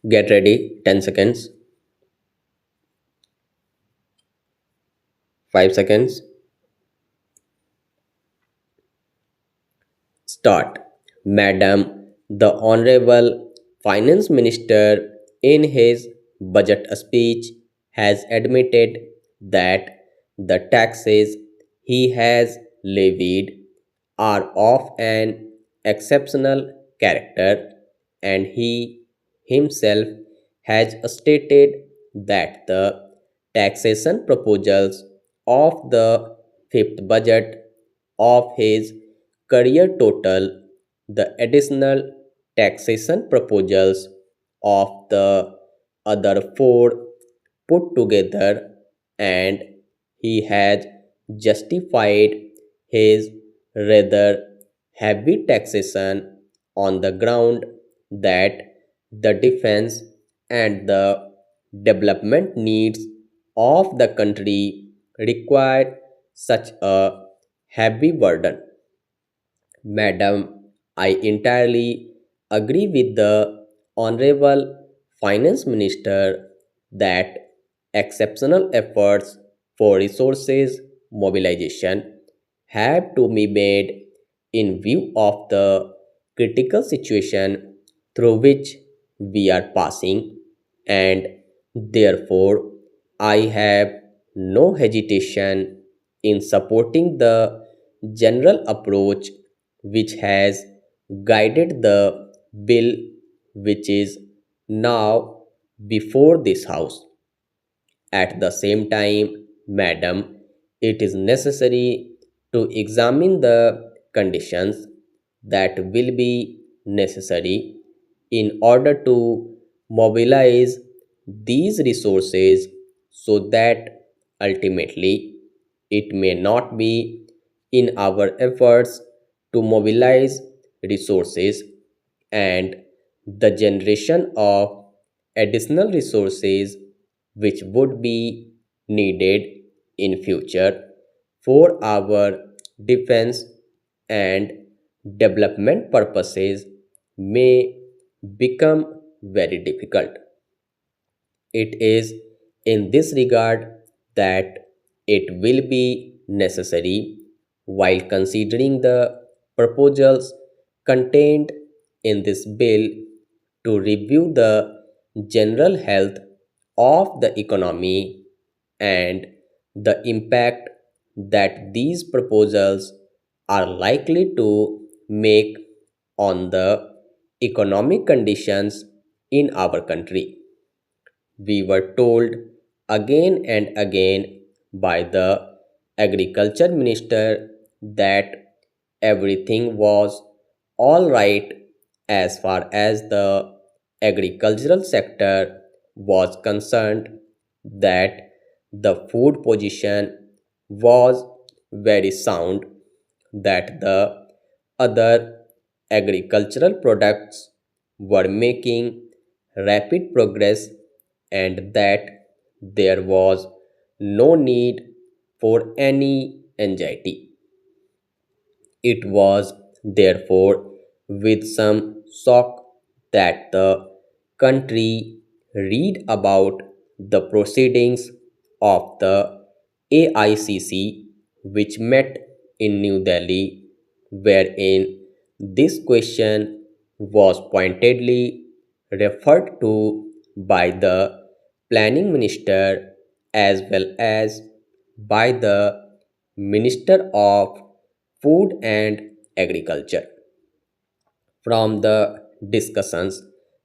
Get ready, 10 seconds, 5 seconds, start. Madam, the Honorable Finance Minister, in his budget speech, has admitted that the taxes he has levied are of an exceptional character, and he himself has stated that the taxation proposals of the fifth budget of his career total the additional taxation proposals of the other four put together, and he has justified his rather heavy taxation on the ground that the defense and the development needs of the country require such a heavy burden. Madam, I entirely agree with the Honorable Finance Minister that exceptional efforts for resources mobilization have to be made in view of the critical situation through which we are passing, and therefore I have no hesitation in supporting the general approach which has guided the bill which is now before this house. At the same time, madam, it is necessary to examine the conditions that will be necessary in order to mobilize these resources so that ultimately it may not be in our efforts to mobilize resources and the generation of additional resources which would be needed in future for our defense and development purposes may become very difficult. It is in this regard that it will be necessary, while considering the proposals contained in this bill, to review the general health of the economy and the impact that these proposals are likely to make on the economic conditions in our country. We were told again and again by the agriculture minister that everything was all right as far as the agricultural sector was concerned, that the food position was very sound, that the other agricultural products were making rapid progress, and that there was no need for any anxiety. It was therefore with some shock that the country read about the proceedings of the AICC, which met in New Delhi, wherein this question was pointedly referred to by the planning minister as well as by the Minister of Food and Agriculture. From the discussions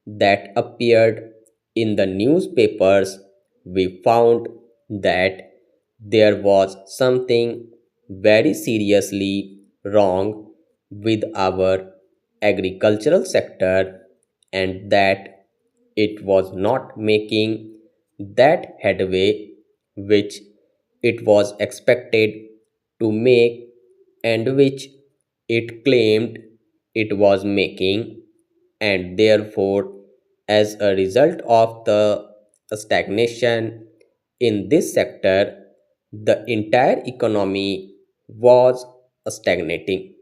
that appeared in the newspapers, we found that there was something very seriously wrong with our agricultural sector, and that it was not making that headway which it was expected to make and which it claimed it was making, and therefore, as a result of the stagnation in this sector, the entire economy was stagnating.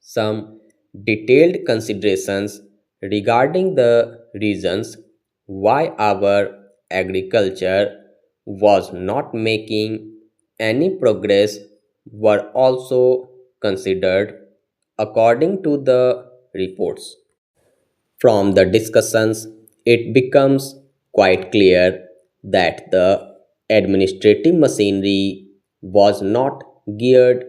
Some detailed considerations regarding the reasons why our agriculture was not making any progress were also considered according to the reports. From the discussions, it becomes quite clear that the administrative machinery was not geared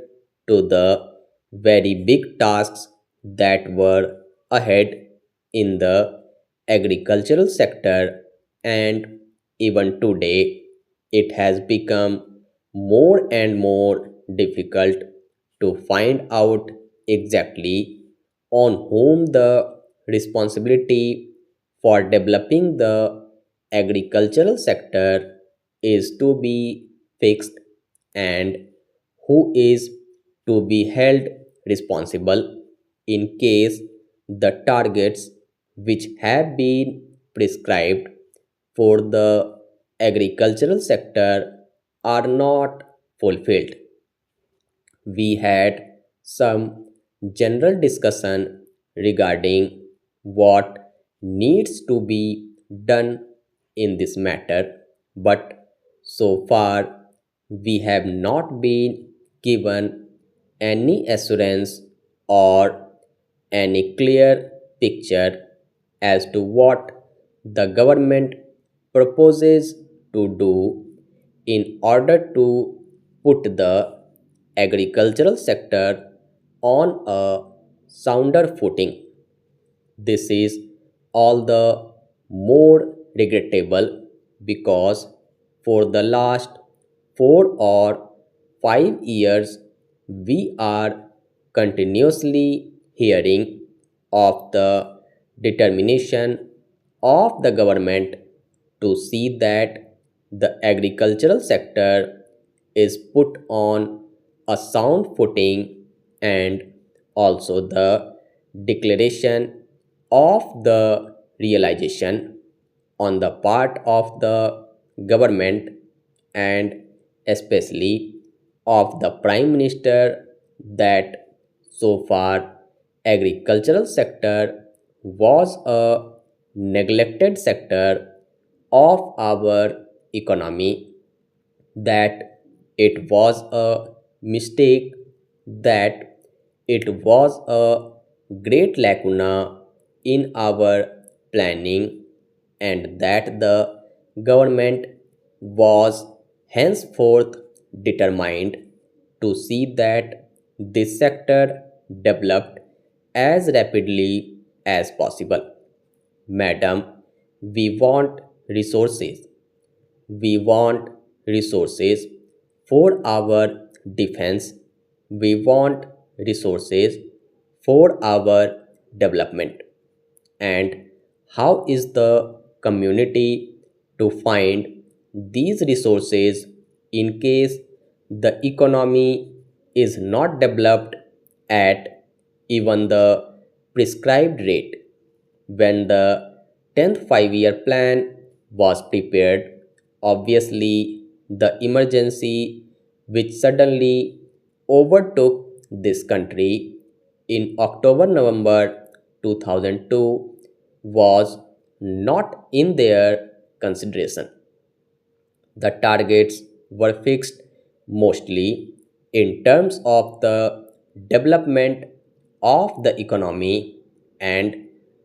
to the very big tasks that were ahead in the agricultural sector, and even today it has become more and more difficult to find out exactly on whom the responsibility for developing the agricultural sector is to be fixed and who is to be held responsible in case the targets which have been prescribed for the agricultural sector are not fulfilled. We had some general discussion regarding what needs to be done in this matter, but so far we have not been given any assurance or any clear picture as to what the government proposes to do in order to put the agricultural sector on a sounder footing. This is all the more regrettable because for the last 4 or 5 years we are continuously hearing of the determination of the government to see that the agricultural sector is put on a sound footing, and also the declaration of the realization on the part of the government and especially of the prime minister that so far agricultural sector was a neglected sector of our economy, that it was a mistake, that it was a great lacuna in our planning, and that the government was henceforth determined to see that this sector developed as rapidly as possible. Madam, we want resources. We want resources for our defense. We want resources for our development. And how is the community to find these resources in case the economy is not developed at even the prescribed rate? When the 10th 5 year plan was prepared, obviously the emergency which suddenly overtook this country in October November 2002 was not in their consideration. The targets were fixed mostly in terms of the development of the economy and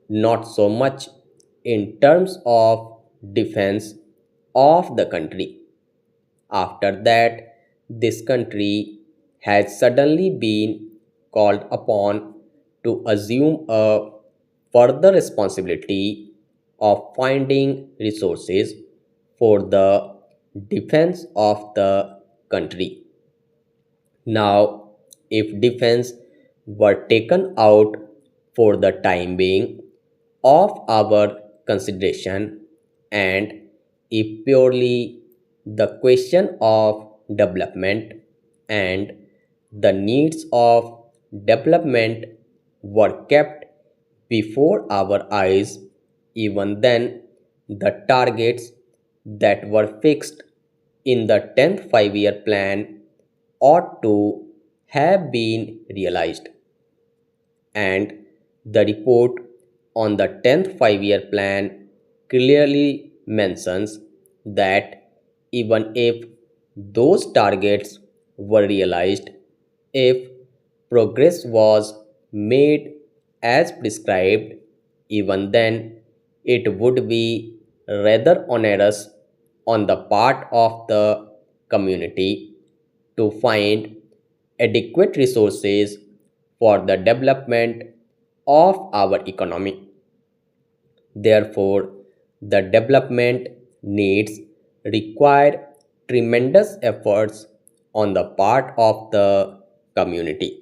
not so much in terms of defense of the country. After that, this country has suddenly been called upon to assume a further responsibility of finding resources for the defense of the country. Now, if defense were taken out for the time being of our consideration, and if purely the question of development and the needs of development were kept before our eyes, even then the targets that were fixed in the 10th 5 year plan ought to have been realized. And the report on the 10th 5 year plan clearly mentions that even if those targets were realized, if progress was made as prescribed, even then it would be rather onerous on the part of the community to find adequate resources for the development of our economy. Therefore, the development needs require tremendous efforts on the part of the community.